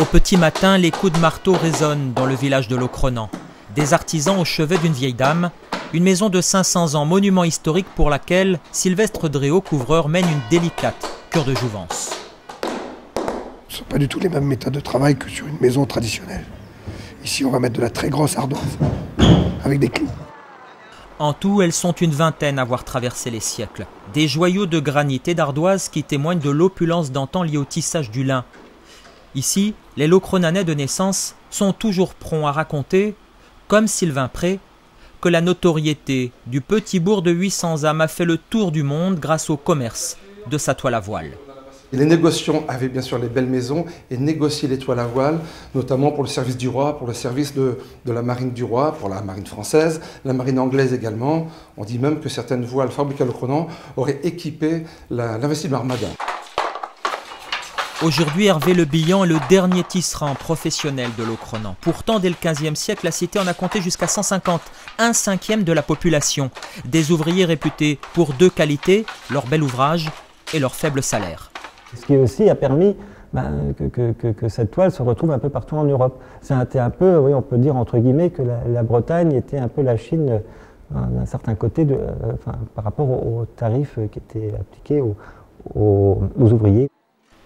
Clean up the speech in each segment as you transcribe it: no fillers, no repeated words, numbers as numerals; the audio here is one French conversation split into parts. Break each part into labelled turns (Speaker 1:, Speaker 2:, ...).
Speaker 1: Au petit matin, les coups de marteau résonnent dans le village de Locronan. Des artisans au chevet d'une vieille dame, une maison de 500 ans, monument historique pour laquelle Sylvestre Dréau, couvreur, mène une délicate cure de jouvence.
Speaker 2: Ce ne sont pas du tout les mêmes méthodes de travail que sur une maison traditionnelle. Ici, on va mettre de la très grosse ardoise, avec des clous.
Speaker 1: En tout, elles sont une vingtaine à avoir traversé les siècles. Des joyaux de granit et d'ardoise qui témoignent de l'opulence d'antan liée au tissage du lin. Ici, les Locronanais de naissance sont toujours prompts à raconter, comme Sylvain Pré, que la notoriété du petit bourg de 800 âmes a fait le tour du monde grâce au commerce de sa toile à voile.
Speaker 3: Et les négociants avaient bien sûr les belles maisons et négociaient les toiles à voile, notamment pour le service du roi, pour le service de la marine du roi, pour la marine française, la marine anglaise également. On dit même que certaines voiles fabriquées à Locronan auraient équipé l'invincible armada.
Speaker 1: Aujourd'hui, Hervé Le Bihan est le dernier tisserand professionnel de Locronan. Pourtant, dès le XVe siècle, la cité en a compté jusqu'à 150, un cinquième de la population. Des ouvriers réputés pour deux qualités, leur bel ouvrage et leur faible salaire.
Speaker 4: Ce qui aussi a permis que cette toile se retrouve un peu partout en Europe. C'était un peu, oui, on peut dire entre guillemets, que la Bretagne était un peu la Chine d'un certain côté par rapport aux tarifs qui étaient appliqués aux ouvriers.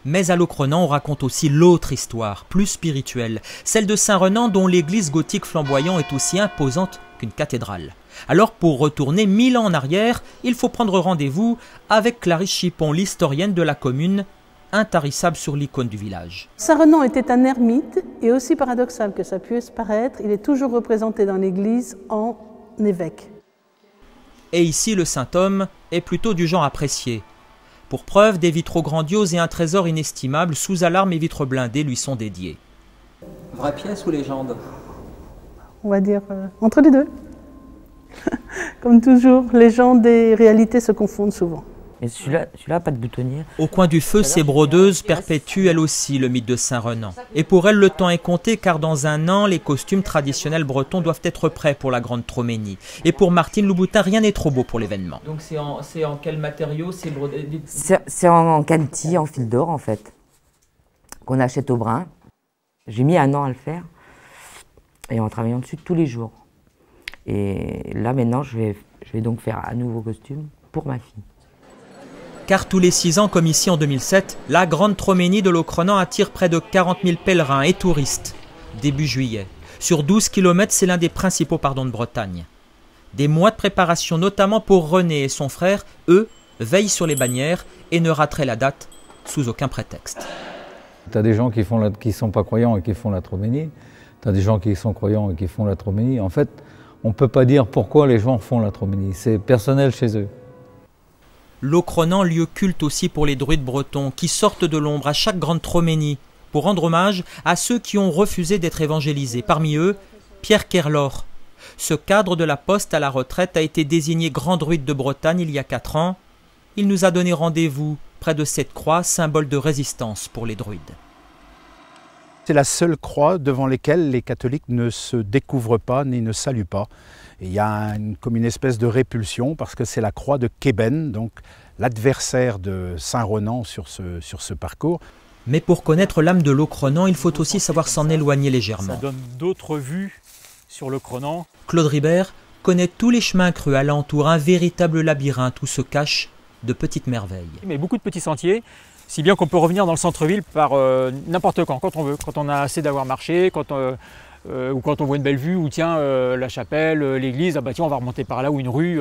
Speaker 1: Mais à Locronan, on raconte aussi l'autre histoire, plus spirituelle, celle de Saint-Renan dont l'église gothique flamboyant est aussi imposante qu'une cathédrale. Alors pour retourner 1000 ans en arrière, il faut prendre rendez-vous avec Clarisse Chipon, l'historienne de la commune, intarissable sur l'icône du village.
Speaker 5: Saint-Renan était un ermite et aussi paradoxal que ça puisse paraître, il est toujours représenté dans l'église en évêque.
Speaker 1: Et ici, le saint homme est plutôt du genre apprécié. Pour preuve, des vitraux grandioses et un trésor inestimable sous alarme et vitres blindées lui sont dédiés. Vraie pièce ou légende?
Speaker 5: On va dire entre les deux. Comme toujours, légende et réalité se confondent souvent.
Speaker 6: Et celui-là, pas de boutonnière.
Speaker 1: Au coin du feu, ces brodeuses perpétuent elles aussi le mythe de Saint-Renan. Et pour elles, le temps est compté car dans un an, les costumes traditionnels bretons doivent être prêts pour la grande Troménie. Et pour Martine Louboutin, rien n'est trop beau pour l'événement. Donc c'est en quel matériau ces brodeuses?
Speaker 6: C'est en canti, en fil d'or en fait, qu'on achète au brin. J'ai mis 1 an à le faire et en travaillant dessus tous les jours. Et là maintenant, je vais donc faire un nouveau costume pour ma fille.
Speaker 1: Car tous les 6 ans, comme ici en 2007, la grande Troménie de Locronan attire près de 40 000 pèlerins et touristes, début juillet. Sur 12 km, c'est l'un des principaux pardons de Bretagne. Des mois de préparation, notamment pour René et son frère, eux, veillent sur les bannières et ne rateraient la date sous aucun prétexte.
Speaker 7: Tu as des gens qui ne sont pas croyants et qui font la Troménie. Tu as des gens qui sont croyants et qui font la Troménie. En fait, on ne peut pas dire pourquoi les gens font la Troménie. C'est personnel chez eux.
Speaker 1: Locronan, lieu culte aussi pour les druides bretons qui sortent de l'ombre à chaque grande Troménie pour rendre hommage à ceux qui ont refusé d'être évangélisés. Parmi eux, Pierre Kerlor. Ce cadre de la poste à la retraite a été désigné grand druide de Bretagne il y a 4 ans. Il nous a donné rendez-vous près de cette croix, symbole de résistance pour les druides.
Speaker 8: C'est la seule croix devant laquelle les catholiques ne se découvrent pas ni ne saluent pas. Et il y a comme une espèce de répulsion parce que c'est la croix de Kében, donc l'adversaire de Saint-Renan sur ce parcours.
Speaker 1: Mais pour connaître l'âme de Locronan, il faut aussi savoir s'en éloigner légèrement.
Speaker 9: Ça donne d'autres vues sur Locronan.
Speaker 1: Claude Ribert connaît tous les chemins creux alentour, un véritable labyrinthe où se cachent de petites merveilles.
Speaker 9: Mais beaucoup de petits sentiers, si bien qu'on peut revenir dans le centre-ville par n'importe quand on veut. Quand on a assez d'avoir marché, ou quand on voit une belle vue, ou tiens, la chapelle, l'église, ah bah tiens, on va remonter par là, ou une rue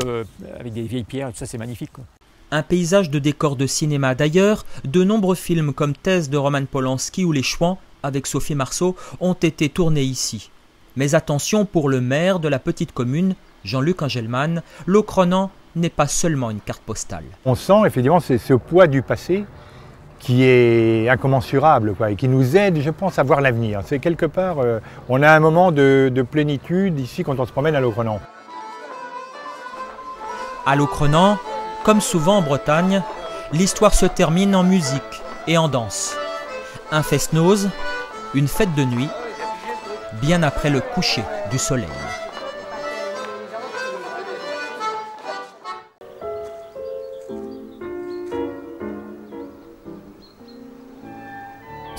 Speaker 9: avec des vieilles pierres, tout ça c'est magnifique, quoi.
Speaker 1: Un paysage de décor de cinéma. D'ailleurs, de nombreux films comme Thèse de Roman Polanski ou Les Chouans avec Sophie Marceau ont été tournés ici. Mais attention, pour le maire de la petite commune, Jean-Luc Engelmann, Locronan n'est pas seulement une carte postale.
Speaker 10: On sent effectivement ce poids du passé qui est incommensurable, quoi, et qui nous aide, je pense, à voir l'avenir. C'est quelque part, on a un moment de plénitude ici quand on se promène à Locronan.
Speaker 1: À Locronan, comme souvent en Bretagne, l'histoire se termine en musique et en danse. Un fest-noz, une fête de nuit, bien après le coucher du soleil.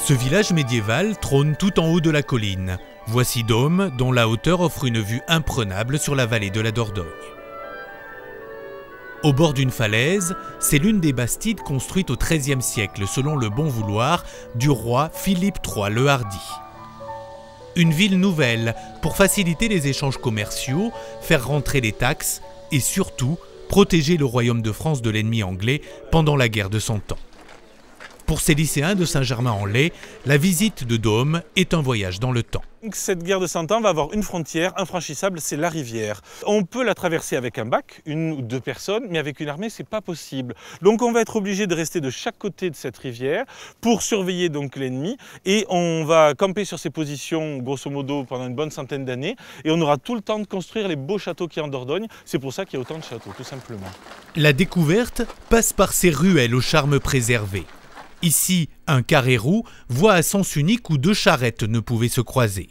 Speaker 11: Ce village médiéval trône tout en haut de la colline. Voici Dôme, dont la hauteur offre une vue imprenable sur la vallée de la Dordogne. Au bord d'une falaise, c'est l'une des bastides construites au XIIIe siècle selon le bon vouloir du roi Philippe III le Hardi. Une ville nouvelle pour faciliter les échanges commerciaux, faire rentrer les taxes et surtout protéger le royaume de France de l'ennemi anglais pendant la guerre de 100 ans. Pour ces lycéens de Saint-Germain-en-Laye, la visite de Dôme est un voyage dans le temps.
Speaker 12: Cette guerre de 100 ans va avoir une frontière infranchissable, c'est la rivière. On peut la traverser avec un bac, 1 ou 2 personnes, mais avec une armée, c'est pas possible. Donc on va être obligé de rester de chaque côté de cette rivière pour surveiller donc l'ennemi. Et on va camper sur ces positions, grosso modo, pendant une bonne centaine d'années. Et on aura tout le temps de construire les beaux châteaux qu'il y a en Dordogne. C'est pour ça qu'il y a autant de châteaux, tout simplement.
Speaker 11: La découverte passe par ces ruelles au charme préservé. Ici, un carré roux voit à sens unique où 2 charrettes ne pouvaient se croiser.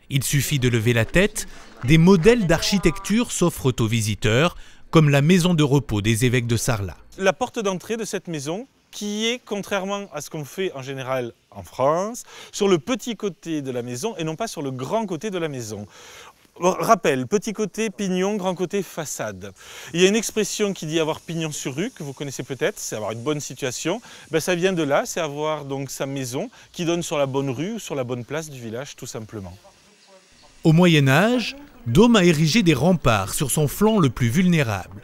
Speaker 11: Il suffit de lever la tête, des modèles d'architecture s'offrent aux visiteurs, comme la maison de repos des évêques de Sarlat.
Speaker 12: La porte d'entrée de cette maison, qui est, contrairement à ce qu'on fait en général en France, sur le petit côté de la maison et non pas sur le grand côté de la maison. Rappel, petit côté pignon, grand côté façade. Il y a une expression qui dit avoir pignon sur rue, que vous connaissez peut-être, c'est avoir une bonne situation. Ben, ça vient de là, c'est avoir donc sa maison qui donne sur la bonne rue ou sur la bonne place du village, tout simplement.
Speaker 11: Au Moyen-Âge, Dôme a érigé des remparts sur son flanc le plus vulnérable.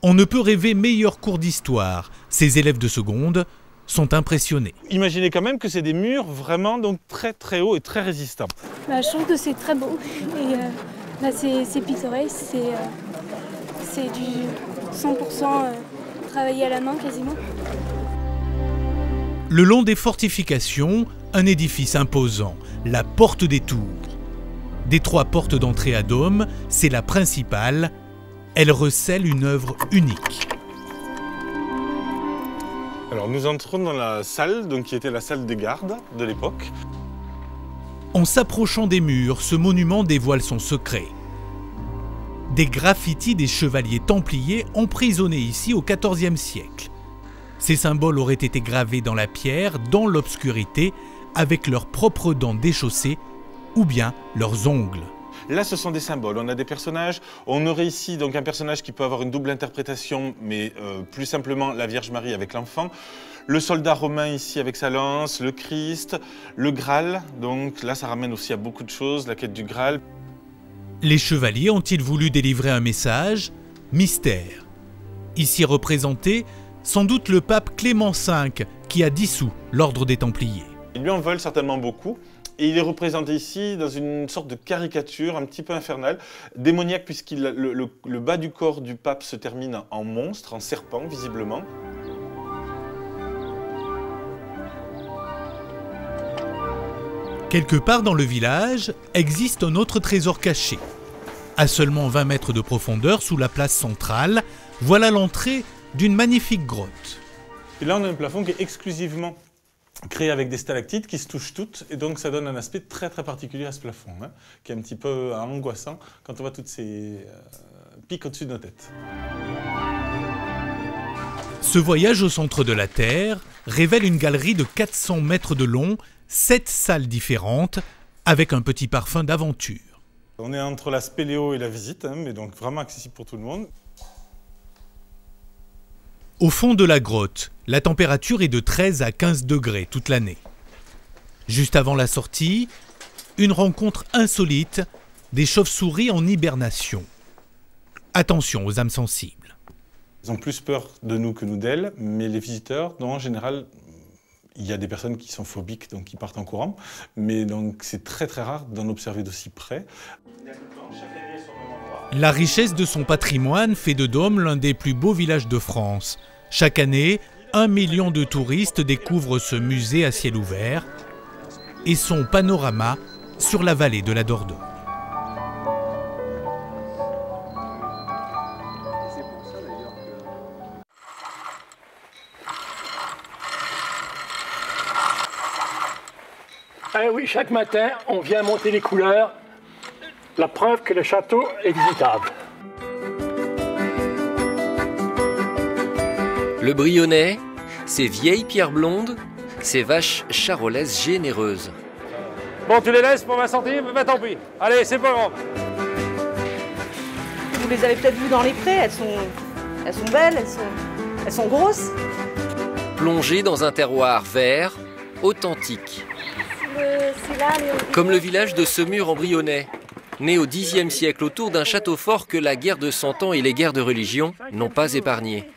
Speaker 11: On ne peut rêver meilleur cours d'histoire. Ses élèves de seconde sont impressionnés.
Speaker 12: Imaginez quand même que c'est des murs vraiment donc très très hauts et très résistants.
Speaker 13: Je trouve que c'est très beau et c'est pittoresque, c'est du 100% travaillé à la main quasiment.
Speaker 11: Le long des fortifications, un édifice imposant, la Porte des Tours. Des 3 portes d'entrée à Dôme, c'est la principale. Elle recèle une œuvre unique.
Speaker 12: Alors nous entrons dans la salle, donc, qui était la salle des gardes de l'époque.
Speaker 11: En s'approchant des murs, ce monument dévoile son secret. Des graffitis des chevaliers templiers emprisonnés ici au XIVe siècle. Ces symboles auraient été gravés dans la pierre, dans l'obscurité, avec leurs propres dents déchaussées ou bien leurs ongles.
Speaker 12: Là, ce sont des symboles. On a des personnages. On aurait ici donc un personnage qui peut avoir une double interprétation, mais plus simplement la Vierge Marie avec l'enfant. Le soldat romain ici avec sa lance, le Christ, le Graal. Donc là, ça ramène aussi à beaucoup de choses, la quête du Graal.
Speaker 11: Les chevaliers ont-ils voulu délivrer un message? Mystère. Ici représenté, sans doute le pape Clément V qui a dissous l'ordre des Templiers.
Speaker 12: Ils lui en veulent certainement beaucoup. Et il est représenté ici dans une sorte de caricature un petit peu infernale, démoniaque, le bas du corps du pape se termine en monstre, en serpent visiblement.
Speaker 11: Quelque part dans le village existe un autre trésor caché. À seulement 20 mètres de profondeur sous la place centrale, voilà l'entrée d'une magnifique grotte.
Speaker 12: Et là on a un plafond qui est exclusivement créé avec des stalactites qui se touchent toutes, et donc ça donne un aspect très très particulier à ce plafond, hein, qui est un petit peu angoissant quand on voit toutes ces pics au-dessus de nos têtes.
Speaker 11: Ce voyage au centre de la Terre révèle une galerie de 400 mètres de long, 7 salles différentes, avec un petit parfum d'aventure.
Speaker 12: On est entre la spéléo et la visite, hein, mais donc vraiment accessible pour tout le monde.
Speaker 11: Au fond de la grotte, la température est de 13 à 15 degrés toute l'année. Juste avant la sortie, une rencontre insolite, des chauves-souris en hibernation. Attention aux âmes sensibles.
Speaker 12: Ils ont plus peur de nous que nous d'elles, mais les visiteurs, non, en général, il y a des personnes qui sont phobiques, donc qui partent en courant, mais donc c'est très très rare d'en observer d'aussi près.
Speaker 11: La richesse de son patrimoine fait de Dôme l'un des plus beaux villages de France. Chaque année, 1 million de touristes découvrent ce musée à ciel ouvert et son panorama sur la vallée de la Dordogne.
Speaker 14: Ah oui, chaque matin, on vient monter les couleurs, la preuve que le château est visitable.
Speaker 15: Le Brionnais, ces vieilles pierres blondes, ces vaches charolaises généreuses.
Speaker 14: Bon, tu les laisses pour 20 centimes, bah tant pis. Allez, c'est pas grave.
Speaker 16: Vous les avez peut-être vues dans les prés, elles sont belles, elles sont grosses.
Speaker 15: Plongées dans un terroir vert, authentique. Comme le village de Semur-en-Brionnais, né au Xe siècle autour d'un château fort que la guerre de 100 ans et les guerres de religion n'ont pas épargné.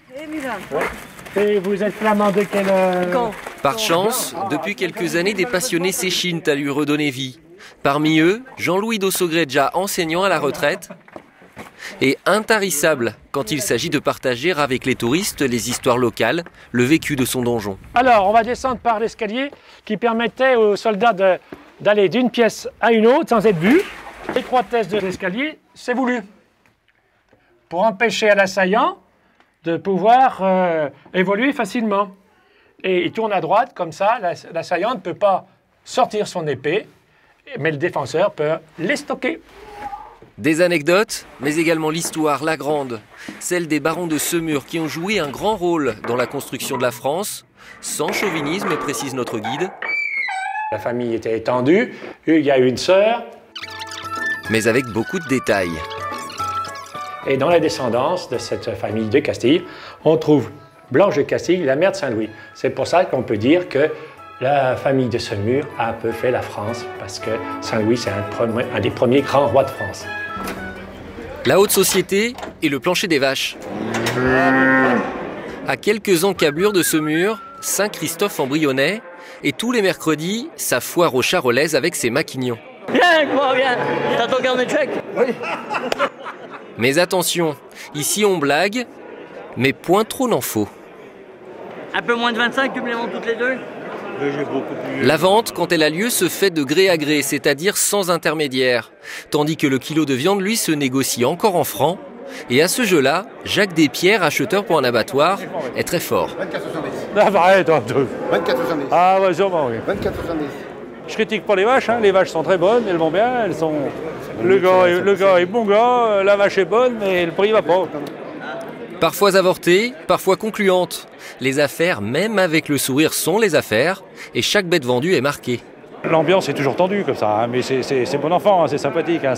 Speaker 14: Et vous êtes flamand de quel...
Speaker 15: Par chance, depuis quelques années, des passionnés s'échinent à lui redonner vie. Parmi eux, Jean-Louis d'Ossogreja, enseignant à la retraite, et intarissable quand il s'agit de partager avec les touristes les histoires locales, le vécu de son donjon.
Speaker 14: Alors, on va descendre par l'escalier qui permettait aux soldats d'aller d'une pièce à une autre sans être vus. L'étroitesse de l'escalier, c'est voulu pour empêcher à l'assaillant de pouvoir évoluer facilement. Et il tourne à droite, comme ça, l'assaillant ne peut pas sortir son épée, mais le défenseur peut les stocker.
Speaker 15: Des anecdotes, mais également l'histoire, la grande, celle des barons de Semur qui ont joué un grand rôle dans la construction de la France, sans chauvinisme, précise notre guide.
Speaker 14: La famille était étendue, il y a une sœur.
Speaker 15: Mais avec beaucoup de détails.
Speaker 14: Et dans la descendance de cette famille de Castille, on trouve Blanche de Castille, la mère de Saint-Louis. C'est pour ça qu'on peut dire que la famille de Semur a un peu fait la France, parce que Saint-Louis, c'est un des premiers grands rois de France.
Speaker 15: La haute société et le plancher des vaches. À quelques encablures de Semur, Saint-Christophe-en-Brionnais, et tous les mercredis, sa foire aux charolaises avec ses maquignons.
Speaker 17: Viens, quoi, viens. T'as ton carnet de chèque? Oui.
Speaker 15: Mais attention, ici on blague, mais point trop n'en faut.
Speaker 17: Un peu moins de 25, tu me les vends toutes les deux?
Speaker 15: La vente, quand elle a lieu, se fait de gré à gré, c'est-à-dire sans intermédiaire. Tandis que le kilo de viande, lui, se négocie encore en francs. Et à ce jeu-là, Jacques Despierres, acheteur pour un abattoir, est très fort.
Speaker 14: 24,70. Ah, pareil, toi.
Speaker 18: 24,70.
Speaker 14: Ah, ouais, sûrement, oui.
Speaker 18: 24,70.
Speaker 14: Je critique pas les vaches, hein. Les vaches sont très bonnes, elles vont bien, elles sont... Le gars est bon gars, la vache est bonne, mais le prix va pas.
Speaker 15: Parfois avortées, parfois concluantes. Les affaires, même avec le sourire, sont les affaires, et chaque bête vendue est marquée.
Speaker 14: L'ambiance est toujours tendue comme ça, hein, mais c'est bon enfant, hein, c'est sympathique. Hein,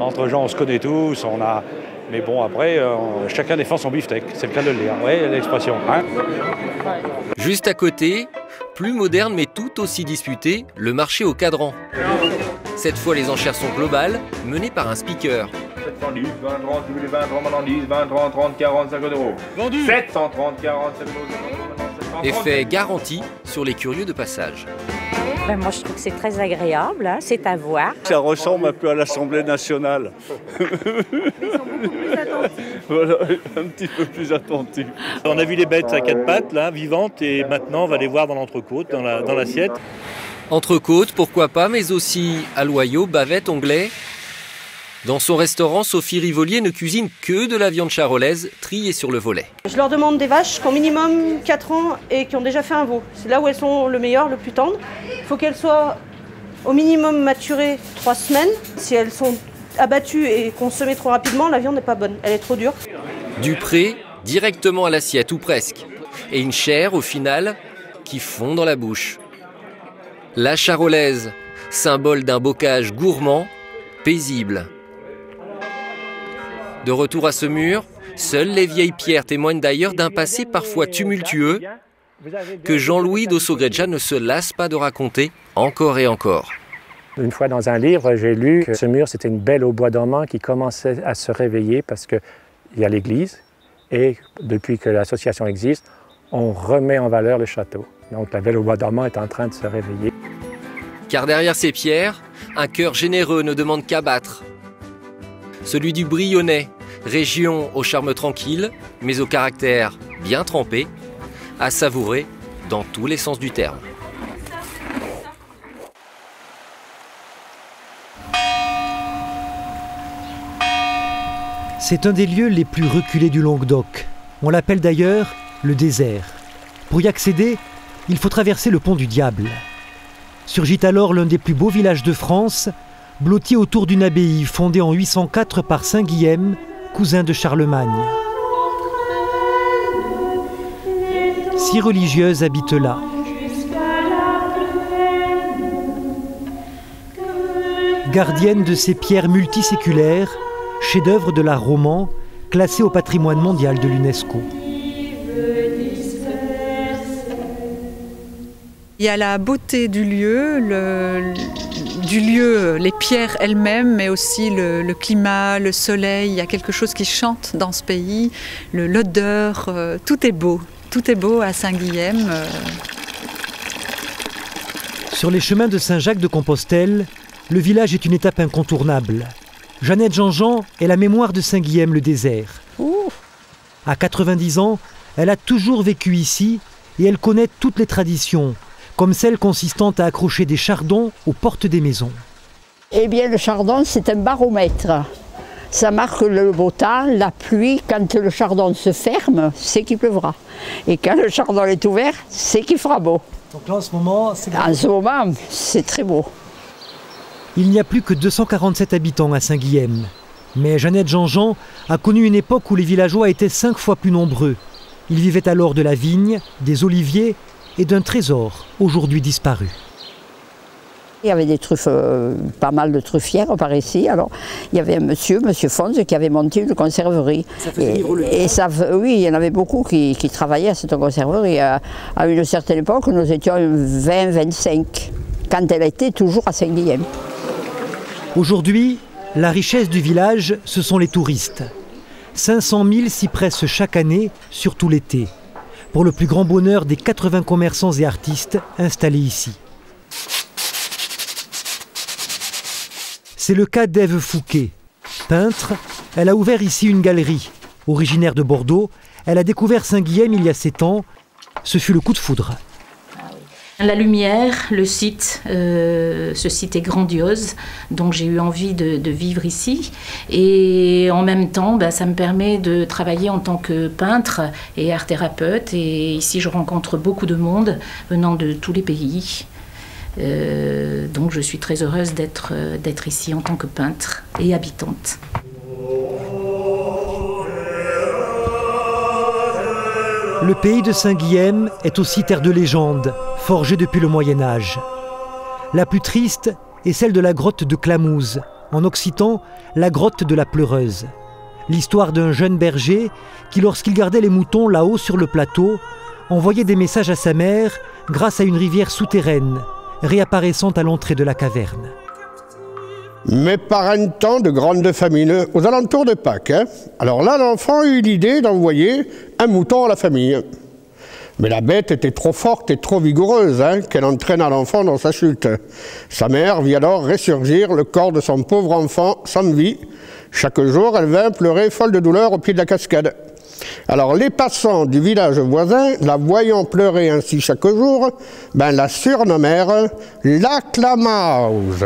Speaker 14: entre gens, on se connaît tous, mais bon, après, chacun défend son beefsteak, c'est le cas de le dire. Oui, l'expression. Hein.
Speaker 15: Juste à côté, plus moderne mais tout aussi disputé, le marché au cadran. Cette fois, les enchères sont globales, menées par un speaker.
Speaker 19: 710, 20, 30, 20, 20, 30, 10, 20, 30, 30, 40, 50 euros.
Speaker 15: Vendu.
Speaker 19: 730, 40, 50 euros.
Speaker 15: Effet garanti sur les curieux de passage.
Speaker 20: Ben moi, je trouve que c'est très agréable, hein, c'est à voir.
Speaker 21: Ça ressemble un peu à l'Assemblée nationale.
Speaker 20: Mais ils sont beaucoup plus attentifs.
Speaker 21: Voilà, un petit peu plus attentifs.
Speaker 22: On a vu les bêtes à quatre pattes, là, vivantes, et maintenant, on va les voir dans l'entrecôte, dans l'assiette.
Speaker 15: Entrecôte, pourquoi pas, mais aussi aloyaux, bavettes, onglets. Dans son restaurant, Sophie Rivolier ne cuisine que de la viande charolaise triée sur le volet.
Speaker 16: Je leur demande des vaches qui ont minimum 4 ans et qui ont déjà fait un veau. C'est là où elles sont le meilleur, le plus tendre. Il faut qu'elles soient au minimum maturées 3 semaines. Si elles sont abattues et consommées trop rapidement, la viande n'est pas bonne, elle est trop dure.
Speaker 15: Du pré, directement à l'assiette, ou presque. Et une chair, au final, qui fond dans la bouche. La charolaise, symbole d'un bocage gourmand, paisible. De retour à Semur, seules les vieilles pierres témoignent d'ailleurs d'un passé parfois tumultueux que Jean-Louis d'Ossogreja ne se lasse pas de raconter encore et encore.
Speaker 14: Une fois dans un livre, j'ai lu que Semur, c'était une belle au bois dormant qui commençait à se réveiller parce qu'il y a l'église et depuis que l'association existe, on remet en valeur le château. Donc la belle au bois dormant est en train de se réveiller.
Speaker 15: Car derrière ces pierres, un cœur généreux ne demande qu'à battre. Celui du Brionnais, région au charme tranquille, mais au caractère bien trempé, à savourer dans tous les sens du terme.
Speaker 23: C'est un des lieux les plus reculés du Languedoc. On l'appelle d'ailleurs le désert. Pour y accéder, il faut traverser le pont du Diable. Surgit alors l'un des plus beaux villages de France, blotti autour d'une abbaye fondée en 804 par Saint Guilhem, cousin de Charlemagne. 6 religieuses habitent là. gardienne de ces pierres multiséculaires, chef-d'œuvre de l'art roman, classé au patrimoine mondial de l'UNESCO.
Speaker 2: Il y a la beauté du lieu, les pierres elles-mêmes, mais aussi le climat, le soleil. Il y a quelque chose qui chante dans ce pays, l'odeur, tout est beau à Saint-Guilhem.
Speaker 23: Sur les chemins de Saint-Jacques de Compostelle, le village est une étape incontournable. Jeannette Jean-Jean est la mémoire de Saint-Guilhem le désert. À 90 ans, elle a toujours vécu ici et elle connaît toutes les traditions, comme celle consistant à accrocher des chardons aux portes des maisons.
Speaker 3: Eh bien, le chardon, c'est un baromètre. Ça marque le beau temps, la pluie. Quand le chardon se ferme, c'est qu'il pleuvra. Et quand le chardon est ouvert, c'est qu'il fera beau.
Speaker 23: Donc là, en ce moment,
Speaker 3: c'est très beau.
Speaker 23: Il n'y a plus que 247 habitants à Saint-Guilhem. Mais Jeannette Jean-Jean a connu une époque où les villageois étaient 5 fois plus nombreux. Ils vivaient alors de la vigne, des oliviers et d'un trésor, aujourd'hui disparu.
Speaker 3: Il y avait des truffes, pas mal de truffières par ici. Alors, il y avait un monsieur Fonz, qui avait monté une conserverie.
Speaker 23: Ça faisait vivre le temps.
Speaker 3: Oui, il y en avait beaucoup qui travaillaient à cette conserverie. À une certaine époque, nous étions 20-25, quand elle était toujours à Saint-Guilhem.
Speaker 23: Aujourd'hui, la richesse du village, ce sont les touristes. 500 000 s'y pressent chaque année, surtout l'été, pour le plus grand bonheur des 80 commerçants et artistes installés ici. C'est le cas d'Ève Fouquet. Peintre, elle a ouvert ici une galerie. Originaire de Bordeaux, elle a découvert Saint-Guilhem il y a 7 ans. Ce fut le coup de foudre.
Speaker 18: La lumière, le site, ce site est grandiose, donc j'ai eu envie de vivre ici. Et en même temps, ça me permet de travailler en tant que peintre et art thérapeute. Et ici, je rencontre beaucoup de monde venant de tous les pays. Donc je suis très heureuse d'être ici en tant que peintre et habitante.
Speaker 23: Le pays de Saint-Guilhem est aussi terre de légende, forgée depuis le Moyen-Âge. La plus triste est celle de la grotte de Clamouze, en occitan, la grotte de la Pleureuse. L'histoire d'un jeune berger qui, lorsqu'il gardait les moutons là-haut sur le plateau, envoyait des messages à sa mère grâce à une rivière souterraine, réapparaissant à l'entrée de la caverne.
Speaker 24: Mais par un temps de grande famine, aux alentours de Pâques, alors là, l'enfant eut l'idée d'envoyer un mouton à la famille. Mais la bête était trop forte et trop vigoureuse, qu'elle entraîna l'enfant dans sa chute. Sa mère vit alors ressurgir le corps de son pauvre enfant sans vie. Chaque jour, elle vint pleurer folle de douleur au pied de la cascade. Alors les passants du village voisin, la voyant pleurer ainsi chaque jour, la surnommèrent la Clamouze.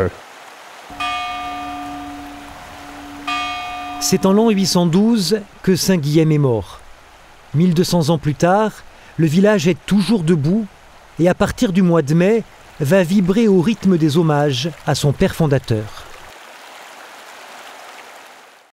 Speaker 23: C'est en l'an 812 que Saint-Guilhem est mort. 1200 ans plus tard, le village est toujours debout et à partir du mois de mai, va vibrer au rythme des hommages à son père fondateur.